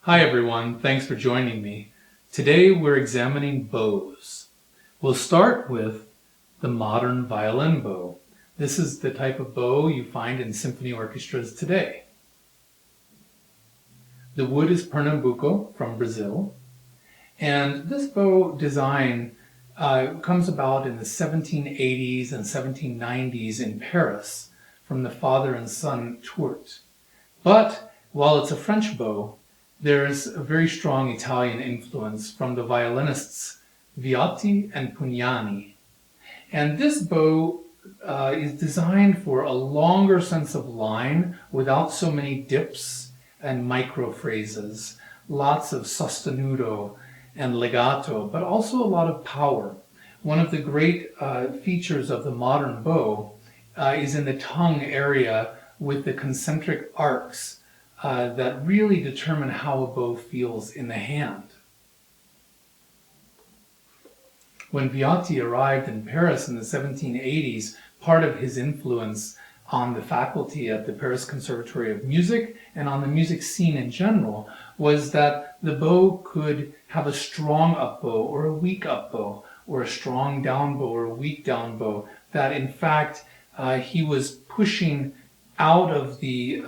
Hi everyone, thanks for joining me. Today we're examining bows. We'll start with the modern violin bow. This is the type of bow you find in symphony orchestras today. The wood is Pernambuco from Brazil, and this bow design comes about in the 1780s and 1790s in Paris from the father and son Tourt. But while it's a French bow, there's a very strong Italian influence from the violinists Viotti and Pugnani. And this bow is designed for a longer sense of line without so many dips and microphrases, lots of sostenuto and legato, but also a lot of power. One of the great features of the modern bow is in the tongue area with the concentric arcs that really determine how a bow feels in the hand. When Viotti arrived in Paris in the 1780s, part of his influence on the faculty at the Paris Conservatory of Music and on the music scene in general was that the bow could have a strong up bow or a weak up bow, or a strong down bow or a weak down bow, that in fact he was pushing out of the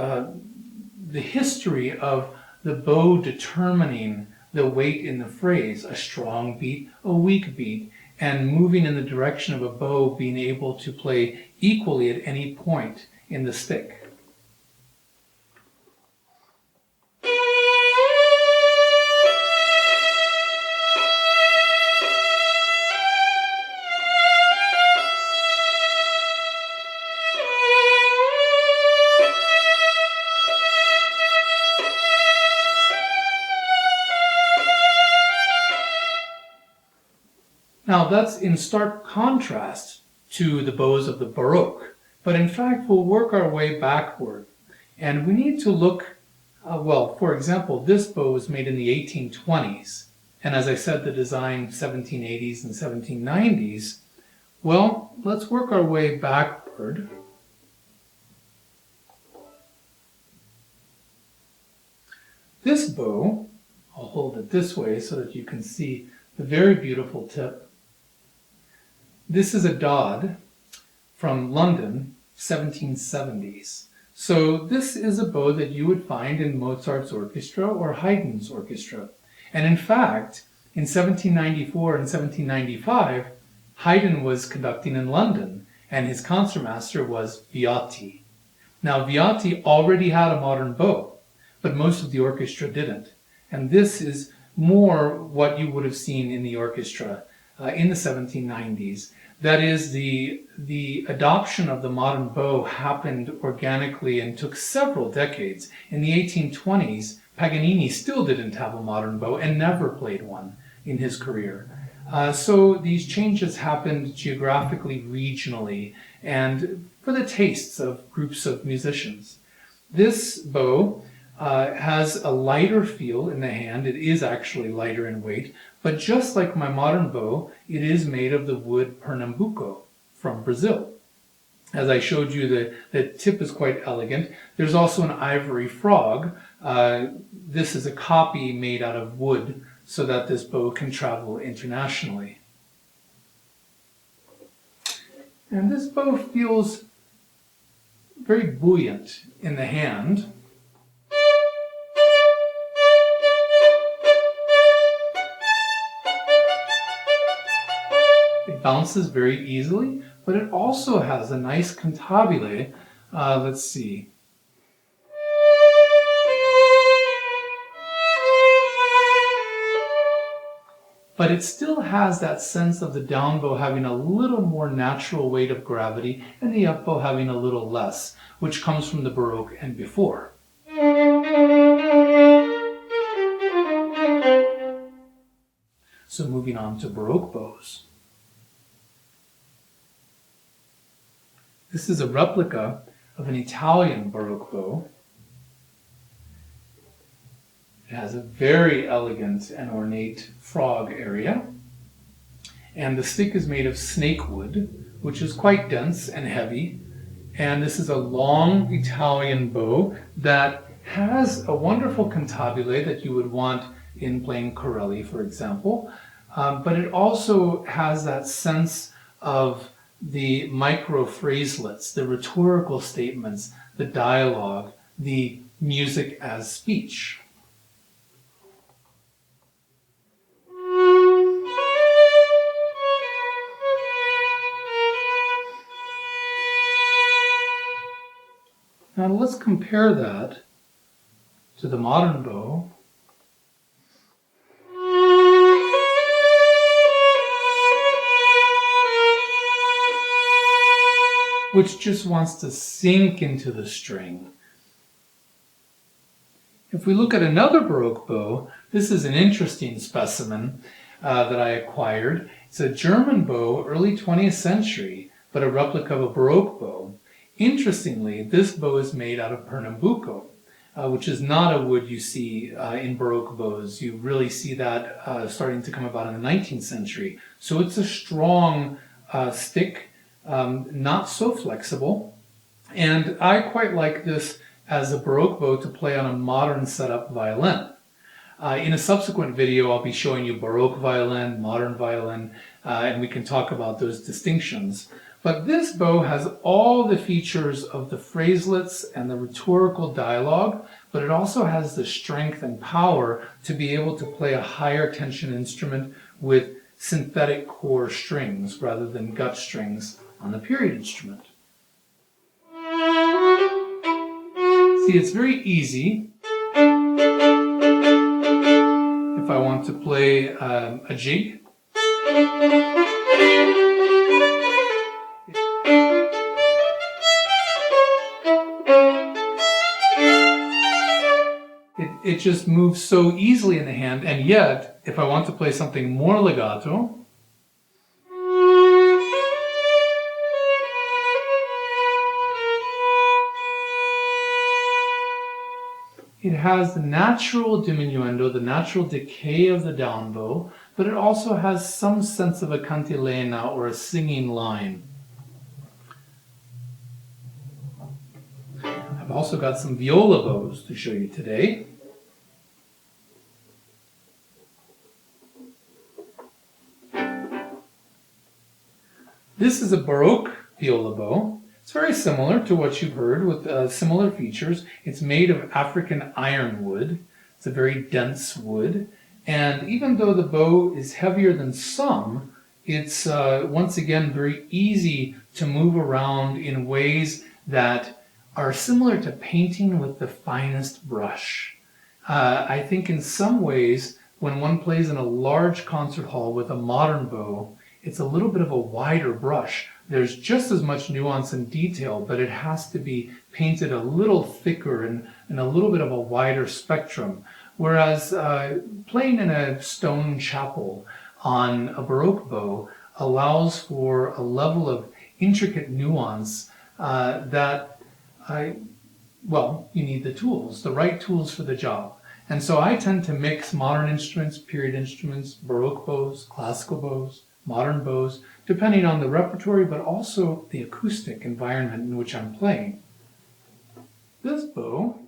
history of the bow determining the weight in the phrase, a strong beat, a weak beat, and moving in the direction of a bow being able to play equally at any point in the stick. Now that's in stark contrast to the bows of the Baroque, but in fact we'll work our way backward. And we need to look, for example, this bow was made in the 1820s, and as I said, the design 1780s and 1790s. Well, let's work our way backward. This bow, I'll hold it this way so that you can see the very beautiful tip. This is a Dodd from London, 1770s. So this is a bow that you would find in Mozart's orchestra or Haydn's orchestra. And in fact, in 1794 and 1795, Haydn was conducting in London, and his concertmaster was Viotti. Now, Viotti already had a modern bow, but most of the orchestra didn't. And this is more what you would have seen in the orchestra in the 1790s. That is, the adoption of the modern bow happened organically and took several decades. In the 1820s, Paganini still didn't have a modern bow and never played one in his career. So these changes happened geographically, regionally, and for the tastes of groups of musicians. This bow has a lighter feel in the hand. It is actually lighter in weight, but just like my modern bow, it is made of the wood Pernambuco from Brazil. As I showed you, the tip is quite elegant. There's also an ivory frog. This is a copy made out of wood so that this bow can travel internationally. And this bow feels very buoyant in the hand. It bounces very easily, but it also has a nice cantabile. Let's see. But it still has that sense of the down bow having a little more natural weight of gravity and the up bow having a little less, which comes from the Baroque and before. So moving on to Baroque bows. This is a replica of an Italian Baroque bow. It has a very elegant and ornate frog area. And the stick is made of snake wood, which is quite dense and heavy. And this is a long Italian bow that has a wonderful cantabile that you would want in playing Corelli, for example, but it also has that sense of the micro phraselets, the rhetorical statements, the dialogue, the music as speech. Now let's compare that to the modern bow. Which just wants to sink into the string. If we look at another Baroque bow, this is an interesting specimen that I acquired. It's a German bow, early 20th century, but a replica of a Baroque bow. Interestingly, this bow is made out of Pernambuco, which is not a wood you see in Baroque bows. You really see that starting to come about in the 19th century. So it's a strong stick, not so flexible, and I quite like this as a Baroque bow to play on a modern setup violin. In a subsequent video I'll be showing you Baroque violin, modern violin, and we can talk about those distinctions. But this bow has all the features of the phraselets and the rhetorical dialogue, but it also has the strength and power to be able to play a higher tension instrument with synthetic core strings rather than gut strings on the period instrument. See, it's very easy. If I want to play a jig, it just moves so easily in the hand, and yet, if I want to play something more legato, it has the natural diminuendo, the natural decay of the down bow, but it also has some sense of a cantilena or a singing line. I've also got some viola bows to show you today. This is a Baroque viola bow. It's very similar to what you've heard with similar features. It's made of African ironwood. It's a very dense wood. And even though the bow is heavier than some, it's once again very easy to move around in ways that are similar to painting with the finest brush. I think in some ways, when one plays in a large concert hall with a modern bow, it's a little bit of a wider brush. There's just as much nuance and detail, but it has to be painted a little thicker and a little bit of a wider spectrum. Whereas playing in a stone chapel on a Baroque bow allows for a level of intricate nuance well, you need the tools, the right tools for the job. And so I tend to mix modern instruments, period instruments, Baroque bows, classical bows, modern bows, depending on the repertory, but also the acoustic environment in which I'm playing. This bow,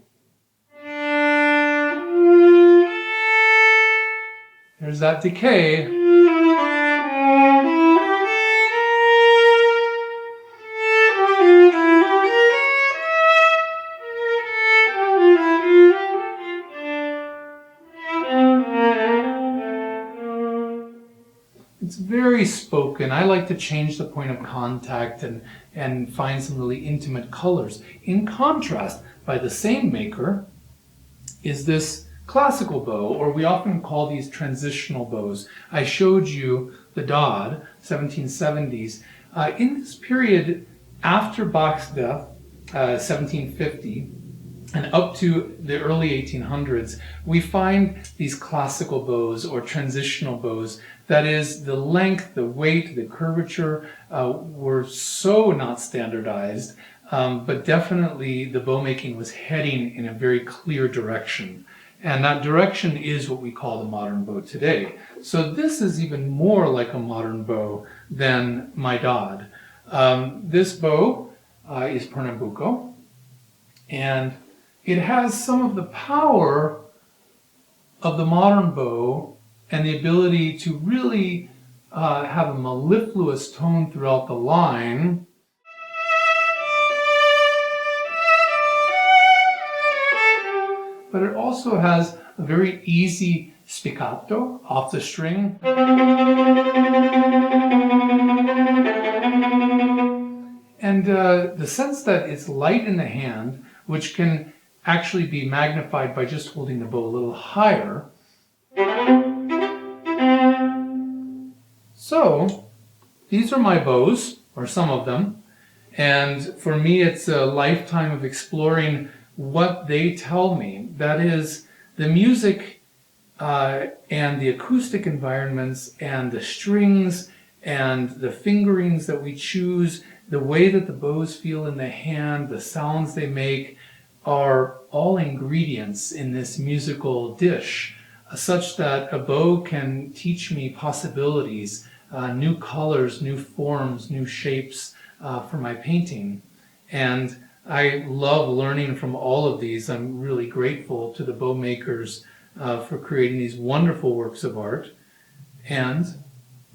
there's that decay. It's very spoken. I like to change the point of contact and find some really intimate colors. In contrast, by the same maker, is this classical bow, or we often call these transitional bows. I showed you the Dodd, 1770s. In this period, after Bach's death, 1750, and up to the early 1800s, we find these classical bows or transitional bows. That is, the length, the weight, the curvature were so not standardized, but definitely the bow making was heading in a very clear direction. And that direction is what we call the modern bow today. So this is even more like a modern bow than my Dodd. This bow is Pernambuco, and it has some of the power of the modern bow and the ability to really have a mellifluous tone throughout the line. But it also has a very easy spiccato off the string. And the sense that it's light in the hand, which can actually be magnified by just holding the bow a little higher. So, these are my bows, or some of them, and for me it's a lifetime of exploring what they tell me. That is, the music and the acoustic environments and the strings and the fingerings that we choose, the way that the bows feel in the hand, the sounds they make, are all ingredients in this musical dish, such that a bow can teach me possibilities, new colors, new forms, new shapes for my painting. And I love learning from all of these. I'm really grateful to the bow makers for creating these wonderful works of art. And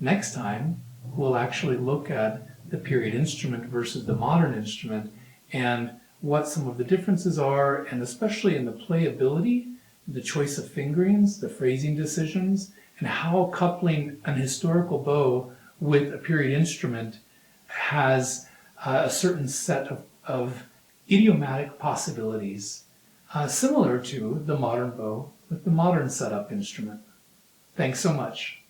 next time, we'll actually look at the period instrument versus the modern instrument and what some of the differences are, and especially in the playability, the choice of fingerings, the phrasing decisions, and how coupling an historical bow with a period instrument has a certain set of idiomatic possibilities, similar to the modern bow with the modern setup instrument. Thanks so much.